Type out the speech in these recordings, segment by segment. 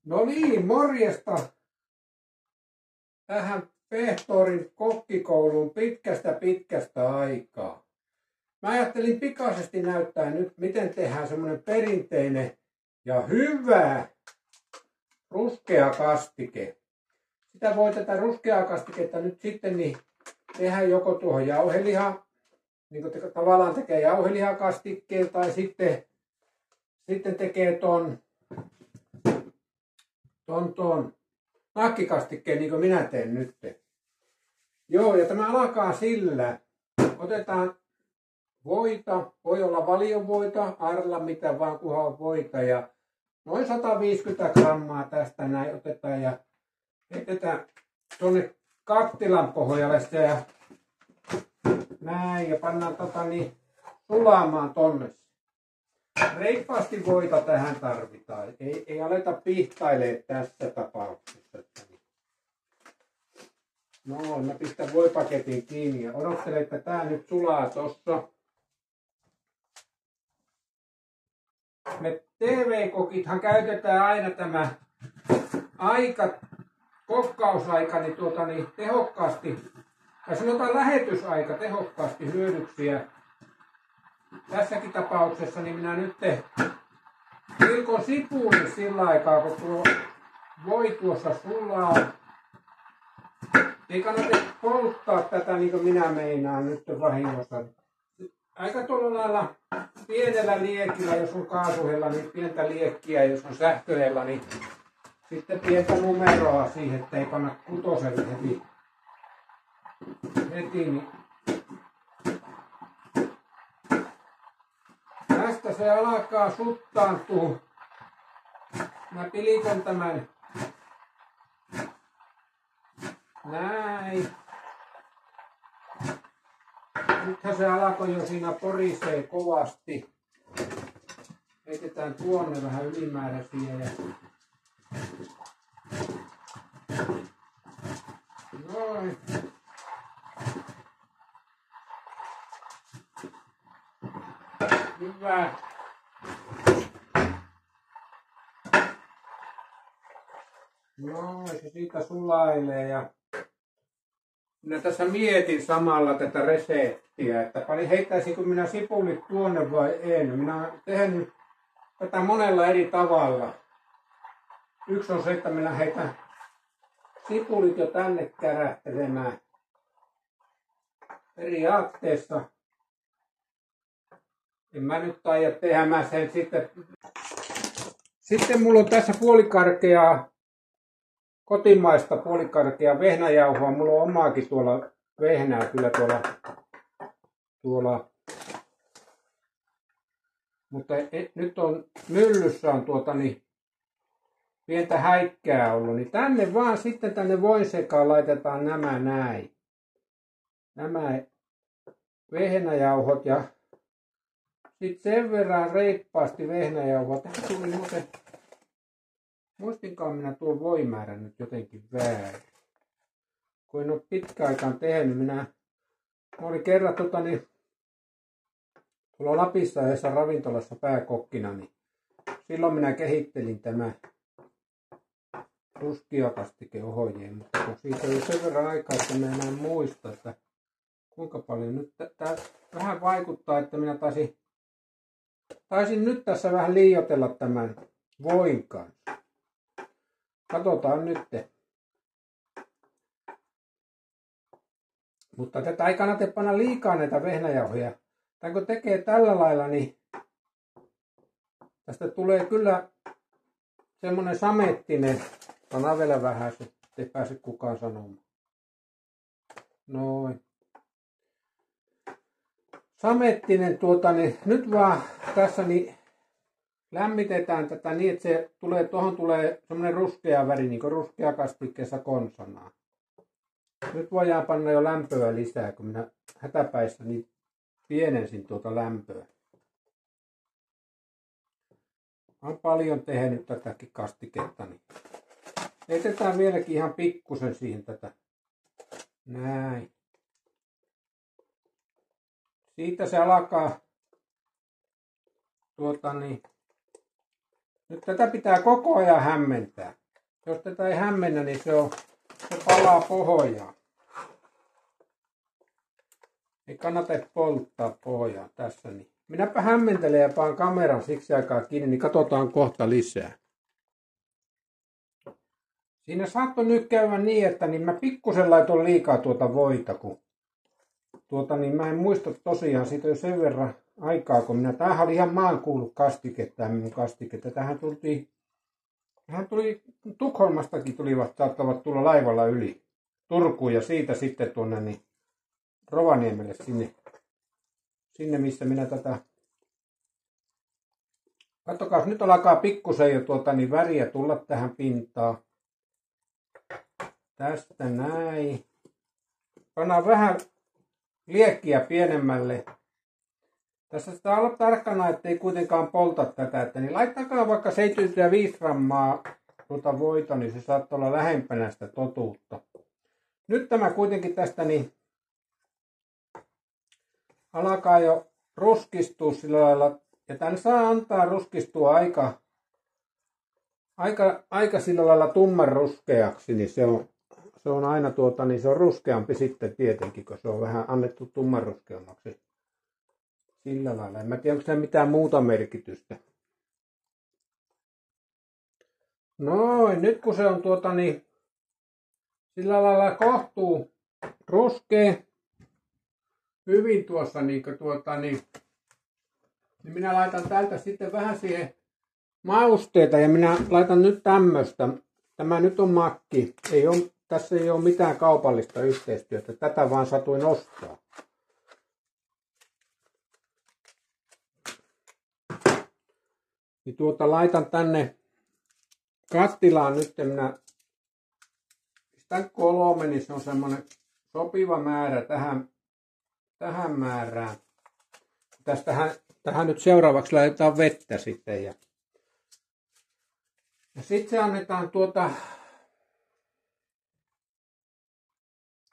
No niin, morjesta tähän Pehtorin kokkikouluun pitkästä aikaa. Mä ajattelin pikaisesti näyttää nyt, miten tehdään semmonen perinteinen ja hyvä ruskea kastike. Sitä voi tätä ruskeaa kastiketta nyt sitten niin tehdä joko tuohon jauhelihaan, niin kuin tavallaan tekee jauhelihakastikkeen, tai sitten tekee ton nakkikastikkeen, niin kuin minä teen nyt. Joo, ja tämä alkaa sillä. Otetaan voita, voi olla valionvoita, arla mitä vaan kunhan on voita, ja noin 150 grammaa tästä näin otetaan ja heitetään tuonne kattilan pohjalle sitä ja näin, ja pannaan sulamaan tonne. Reippaasti voita tähän tarvitaan. Ei aleta pihtailemaan tässä tapauksessa. No, mä pistän voipaketin kiinni ja odottelen, että tää nyt sulaa tossa. Me TV-kokithan käytetään aina tämä kokkausaika niin tehokkaasti, ja sanotaan lähetysaika tehokkaasti hyödyksiä. Tässäkin tapauksessa niin minä nyt pilkon sipulin sillä aikaa, kun tuo voi tuossa sulaa. Ei kannata polttaa tätä niin kuin minä meinaan nyt vahingossa. Aika tuolla lailla pienellä liekillä, jos on kaasuhella, niin pientä liekkiä, jos on sähköhellä, niin sitten pientä numeroa siihen, ettei panna kutoselle heti niin tästä se alkaa suttaantua. Mä pilikon tämän näin. Nythän se alkoi jo siinä porisee kovasti. Heitetään tuonne vähän ylimääräisiä. Noin. Hyvä. No, se siitä sulailee ja minä tässä mietin samalla tätä reseptiä, että heittäisikö minä sipulit tuonne vai en. Minä olen tehnyt tätä monella eri tavalla. Yksi on se, että minä heitän sipulit jo tänne kärähtelemään. Periaatteessa en mä nyt taida tehdä, mä sen sitten mulla on tässä puolikarkeaa, kotimaista puolikarkeaa vehnäjauhoa. Mulla on omaakin tuolla vehnää kyllä tuolla. Mutta nyt on myllyssä on pientä häikkää ollut, niin tänne vaan sitten tänne voin sekaan laitetaan nämä näin. Nämä vehnäjauhot ja sitten sen verran reippaasti vehnäjauhoa. Tähän tuli muuten, muistinkaan minä tuon voimäärän nyt jotenkin väärin. Kun en ole pitkään aikaan tehnyt, mä olin kerran tuolla Lapissa yhdessä ravintolassa pääkokkina, niin silloin minä kehittelin tämä ruskiakastikeohjeen, mutta kun siitä oli sen verran aikaa, että mä enää muista, että kuinka paljon nyt tää vähän vaikuttaa, että minä taisin nyt tässä vähän liioitella tämän voin kanssa. Katsotaan nyt. Mutta tätä ei kannata panna liikaa näitä vehnäjauhoja. Tai kun tekee tällä lailla, niin tästä tulee kyllä semmonen samettinen. Pana vielä vähän, ettei pääse kukaan sanomaan. Noin. Samettinen niin nyt vaan tässä niin lämmitetään tätä niin, että tuohon tulee semmoinen ruskea väri, niin kuin ruskea kastikkeessa konsanaan. Nyt voidaan panna jo lämpöä lisää, kun minä hätäpäissä niin pienensin tuota lämpöä. Olen paljon tehnyt tätäkin kastiketta, niin heitetään vieläkin ihan pikkusen siihen tätä. Näin. Siitä se alkaa Nyt tätä pitää koko ajan hämmentää. Jos tätä ei hämmennä, niin se palaa pohjaan. Ei kannata polttaa pohjaa tässä. Niin. Minäpä hämmentelen ja paan kameran siksi aikaa kiinni, niin katsotaan kohta lisää. Siinä saattoi nyt käydä niin, että niin mä pikkusen laitoin liikaa tuota voita, kun niin mä en muista tosiaan, siitä jo sen verran aikaa, kun tämähän oli ihan maankuulu kastike, tämä minun kastike. Tähän tuli Tukholmastakin saattavat tulla laivalla yli Turkuun ja siitä sitten tuonne niin Rovaniemelle sinne missä minä tätä. Katsokaa, nyt alkaa pikkusen jo niin väriä tulla tähän pintaan. Tästä näin. Pannaan vähän liekkiä pienemmälle. Tässä pitää olla tarkkana, ettei kuitenkaan polta tätä. Että niin laittakaa vaikka 75 grammaa voita, niin se saattaa olla lähempänä sitä totuutta. Nyt tämä kuitenkin tästä niin alkaa jo ruskistua sillä lailla. Ja tämän saa antaa ruskistua aika sillä lailla tumman ruskeaksi, niin se on aina niin se on ruskeampi sitten tietenkin, kun se on vähän annettu tumman ruskeammaksi. Sillä lailla. En mä tiedä, onko se mitään muuta merkitystä. Noin, nyt kun se on niin sillä lailla kohtuu ruskea hyvin tuossa niin minä laitan täältä sitten vähän siihen mausteita ja minä laitan nyt tämmöistä. Tämä nyt on makki. Tässä ei ole mitään kaupallista yhteistyötä. Tätä vaan satuin ostaa. Niin laitan tänne kattilaan nyt. Minä pistän 3, niin se on semmoinen sopiva määrä tähän määrään. Tähän nyt seuraavaksi laitetaan vettä sitten. Ja sitten se annetaan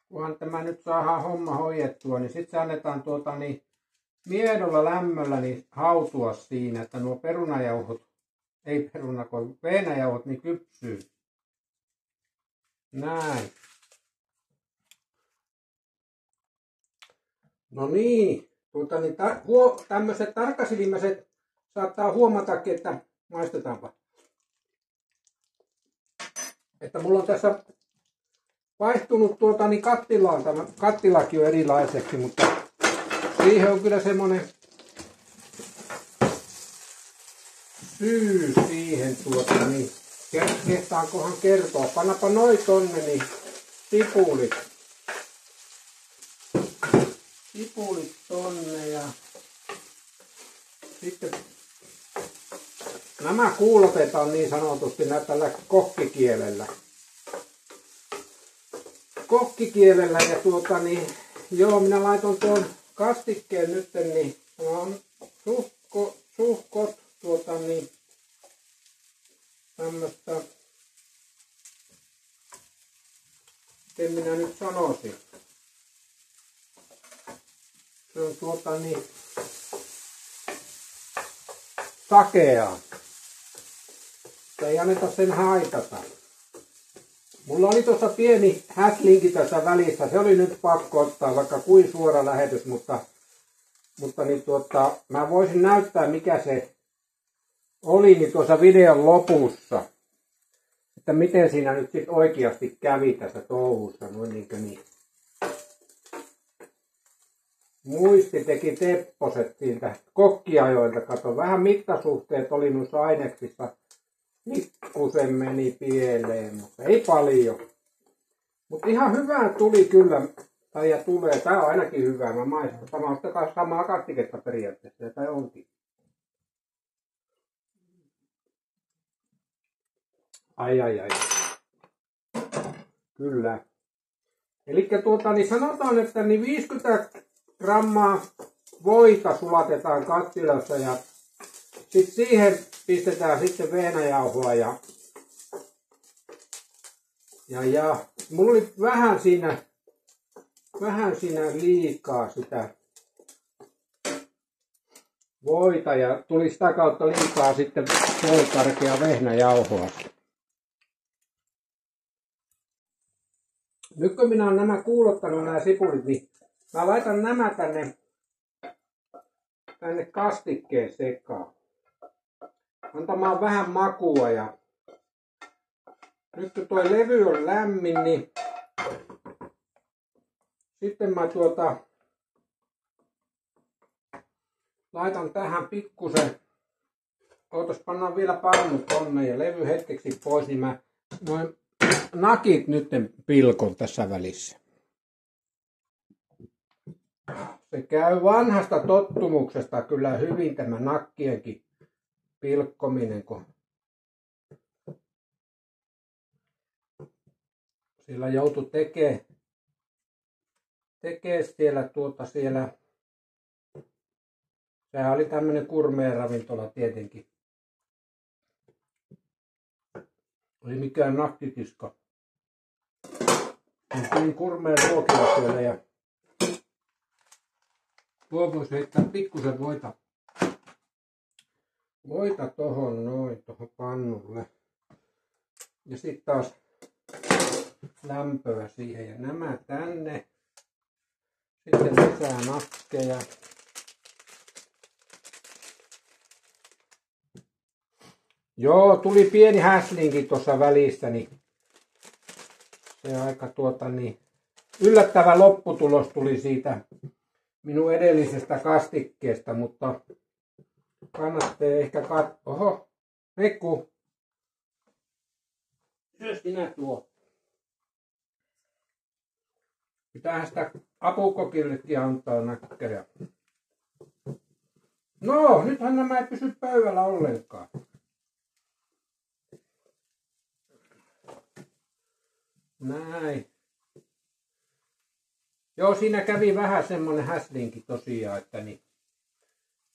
kunhan tämä nyt saadaan homma hoidettua, niin sitten se annetaan niin miedolla lämmöllä niin hautua siinä, että nuo vehnäjauhot niin kypsyy. Näin. No niin, tämmöiset tarkkasilmäiset saattaa huomatakin, että maistetaanpa. Että mulla on tässä vaihtunut niin kattilaan, tämä kattilakin on erilaiseksi, mutta siihen on kyllä semmoinen syy siihen niin kehtaankohan kertoa. Pannapa noin tonne niin tipulit tonne ja sitten nämä kuulotetaan niin sanotusti tällä kokkikielellä. Ja joo, minä laitan tuon kastikkeen nyt, niin on suhkot tämmöstä, miten minä nyt sanoisin. Se on sakeaa. Ei anneta sen haitata. Mulla oli tuossa pieni häslinki tässä välissä. Se oli nyt pakko ottaa, vaikka kuin suora lähetys, mutta niin mä voisin näyttää mikä se oli niin tuossa videon lopussa. Että miten siinä nyt sit oikeasti kävi tässä touhussa. Noin niin. Muisti teki tepposet siitä kokkiajoilta. Kato, vähän mittasuhteet oli noissa aineksissa. Pikkusen meni pieleen, mutta ei paljon. Mutta ihan hyvää tuli kyllä. Ja tulee. Tää on ainakin hyvää. Mä maistan. Tämä on samaa kastiketta periaatteessa. Ja tää onkin. Ai. Kyllä. Elikkä niin sanotaan, että niin 50 grammaa voita sulatetaan kattilassa ja sitten siihen pistetään sitten vehnäjauhoa ja mulla oli vähän siinä liikaa sitä voita ja tuli sitä kautta liikaa sitten puolikarkea vehnäjauhoa. Nyt kun minä olen nämä kuulottanut nämä sipulit, niin mä laitan nämä tänne kastikkeen sekaan. Antamaan vähän makua ja nyt kun toi levy on lämmin, niin sitten mä laitan tähän pikkusen. Pannaan vielä pannut tonne ja levy hetkeksi pois, niin mä noin nakit nytten pilkon tässä välissä. Se käy vanhasta tottumuksesta kyllä hyvin tämä nakkienkin pilkkominen, kun sillä joutui tekee siellä. Sehän oli tämmönen gourmet-ravintola tietenkin. Oli mikään nakkikiska. Niin gourmet-ruokia siellä ja tuo voisi heittää pikkusen voita tohon noin, tohon pannulle. Ja sitten taas lämpöä siihen ja nämä tänne. Sitten lisää nakkeja. Joo, tuli pieni häslinki tuossa välissä, niin se aika yllättävä lopputulos tuli siitä minun edellisestä kastikkeesta, mutta kannattaa ehkä Oho, Pekku, syö sinä tuo. Pitäähän sitä apukokillekin antaa näkkejä. No, nythän nämä ei pysy pöydällä ollenkaan. Näin. Joo, siinä kävi vähän semmonen häslinki tosiaan, että niin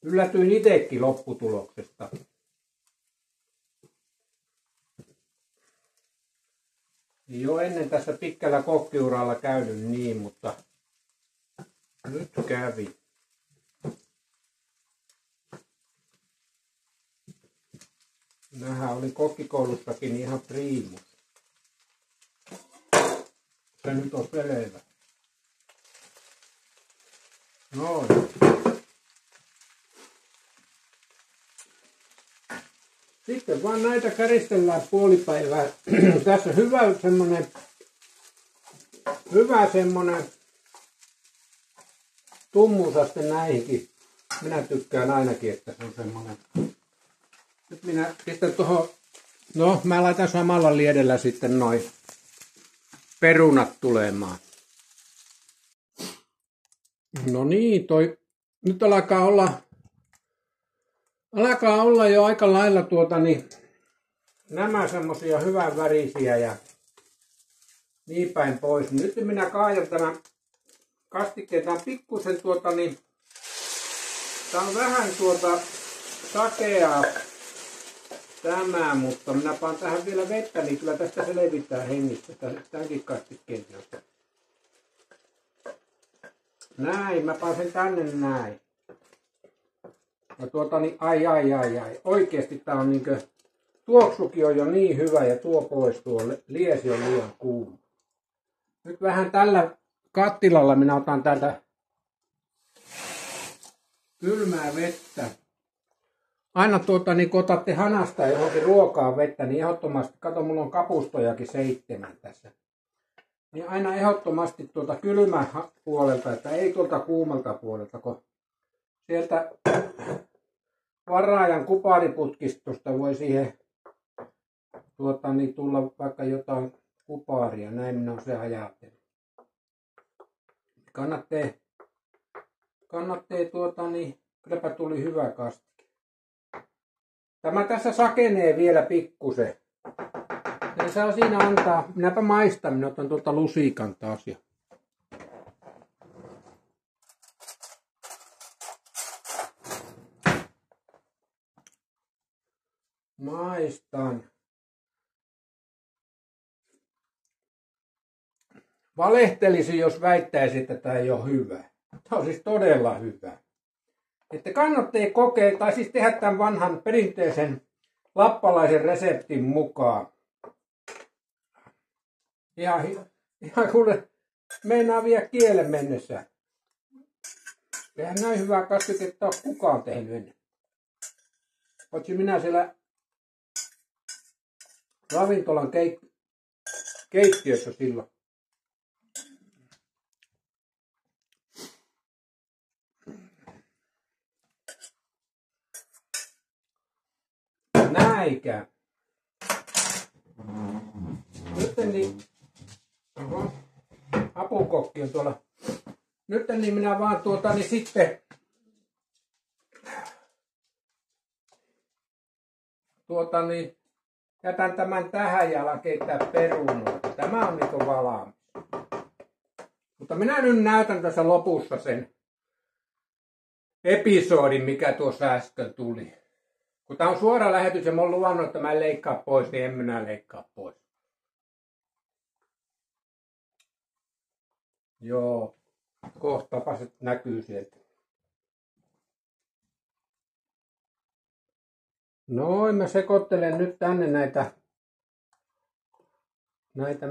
yllätyin itsekin lopputuloksesta. Jo ennen tässä pitkällä kokkiuralla käynyt niin, mutta nyt kävi. Nämähän oli kokkikoulussakin ihan priimus. Se nyt on selvä. Noin. Sitten vaan näitä käristellään puolipäivää. Tässä hyvä semmonen tummuusaste näihinkin. Minä tykkään ainakin, että se on semmonen. Nyt minä pistän tuohon, mä laitan samalla liedellä sitten noin perunat tulemaan. No niin, nyt alkaa olla jo aika lailla nämä semmosia hyvän värisiä ja niin päin pois. Nyt minä kaajan tämän kastikkeen. Tää on pikkusen tää on vähän sakeaa tämä, mutta minä paan tähän vielä vettä, niin kyllä tästä selvittää hengissä tämänkin kastikkeen. Näin, mä paan sen tänne näin. Ja ai. Oikeesti tää on tuoksukin on jo niin hyvä ja tuo pois tuo liesi on liian kuuma. Nyt vähän tällä kattilalla minä otan täältä kylmää vettä. Aina kun otatte hanasta johonkin ruokaa vettä, niin ehdottomasti, kato mulla on kapustojakin 7 tässä. Niin aina ehdottomasti kylmä puolelta, että ei kuumalta puolelta, kun sieltä varaajan kupariputkistosta voi siihen tulla vaikka jotain kuparia, näin minä olen se ajatellut. Kylläpä tuli hyvä kastike. Tämä tässä sakenee vielä pikkusen. Ja saa siinä antaa, minäpä maistan, minä otan lusikan taas ja maistan. Valehtelisin, jos väittäisi, että tämä ei ole hyvä. Tämä on siis todella hyvä. Että kannattaa kokeilla, tai siis tehdä tämän vanhan perinteisen lappalaisen reseptin mukaan. Ihan kuule, meinaa vielä kielen mennessä. Eihän näin hyvää kastiketta ole kukaan tehnyt ennen. Paitsi minä siellä ravintolan keittiössä silloin. Näikä. Nyt niin, apukokki on tuolla. Nyt niin minä vaan niin sitten niin jätän tämän tähän ja alan keittää perunoita. Tämä on niinku valmis. Mutta minä nyt näytän tässä lopussa sen episodin, mikä tuossa äsken tuli. Kun tää on suora lähetys ja mä oon luvannut, että mä en leikkaa pois, niin en minä leikkaa pois. Joo, kohtapa se näkyy sieltä. Noin, mä sekoittelen nyt tänne näitä,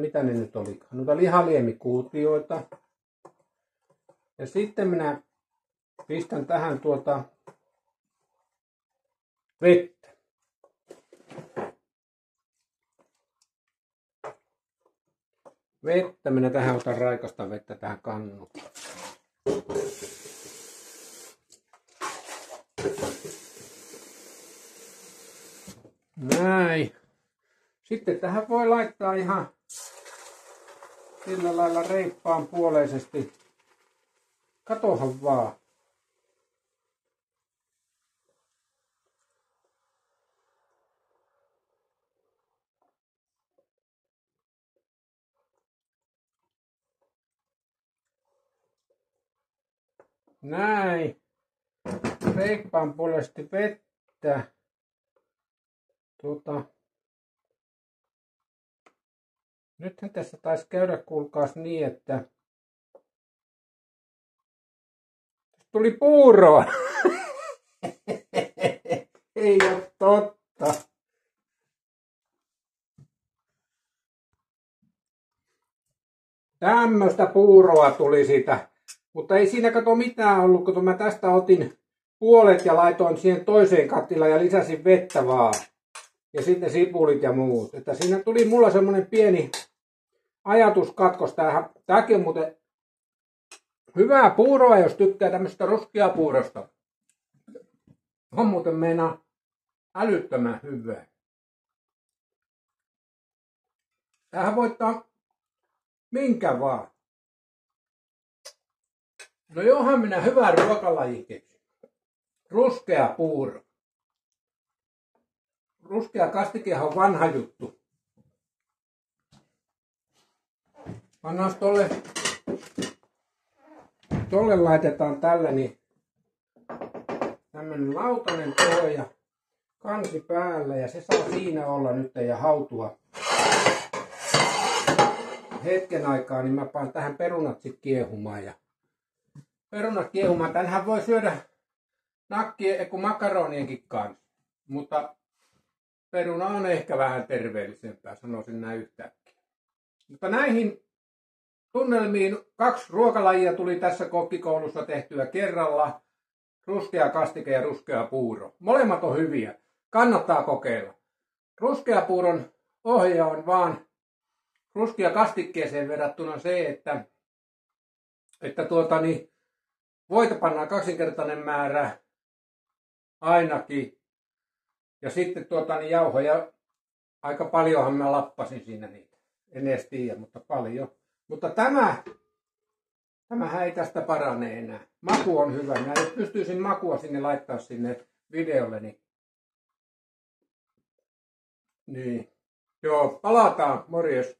mitä ne nyt olikaan, noita lihaliemikuutioita. Ja sitten minä pistän tähän vettä. Minä tähän otan raikasta vettä tähän kannuun. Näin. Sitten tähän voi laittaa ihan sillä lailla reippaan puoleisesti. Katohan vaan. Näin. Reippaan puolesti vettä. Nythän tässä taisi käydä, kuulkaas niin, että tuli puuroa. Ei ole totta. Tämmöistä puuroa tuli siitä. Mutta ei siinä kato mitään ollut, kun mä tästä otin puolet ja laitoin siihen toiseen kattilaan ja lisäsin vettä vaan. Ja sitten sipulit ja muut. Että siinä tuli mulla semmonen pieni ajatuskatkos. Tääkin on muuten hyvää puuroa, jos tykkää tämmöistä ruskeapuurosta. On muuten meinaa älyttömän hyvää. Tähän voittaa minkä vaan. No johan minä hyvän ruokalajin keksin. Ruskea puuro. Ruskea kastikehan on vanha juttu. Pannaan tolle laitetaan tällä niin tämmönen lautanen tuo ja kansi päällä ja se saa siinä olla nyt ja hautua hetken aikaa, niin mä panen tähän perunat sit kiehumaan ja perunat kiehumaan. Tänhän voi syödä nakkien kuin makaronienkin kanssa, mutta peruna on ehkä vähän terveellisempää, sanoisin näin yhtäkkiä. Mutta näihin tunnelmiin 2 ruokalajia tuli tässä kokkikoulussa tehtyä kerralla. Ruskea kastike ja ruskea puuro. Molemmat on hyviä. Kannattaa kokeilla. Ruskea puuron ohje on vaan ruskea kastikkeeseen verrattuna se, että voita pannaan 2-kertainen määrä ainakin. Ja sitten jauhoja, aika paljonhan mä lappasin siinä niitä. En edes tiedä, mutta paljon. Mutta tämähän ei tästä parane enää. Maku on hyvä. Mä jos pystyisin makua sinne laittaa sinne videolle, niin. Joo, palataan. Morjes.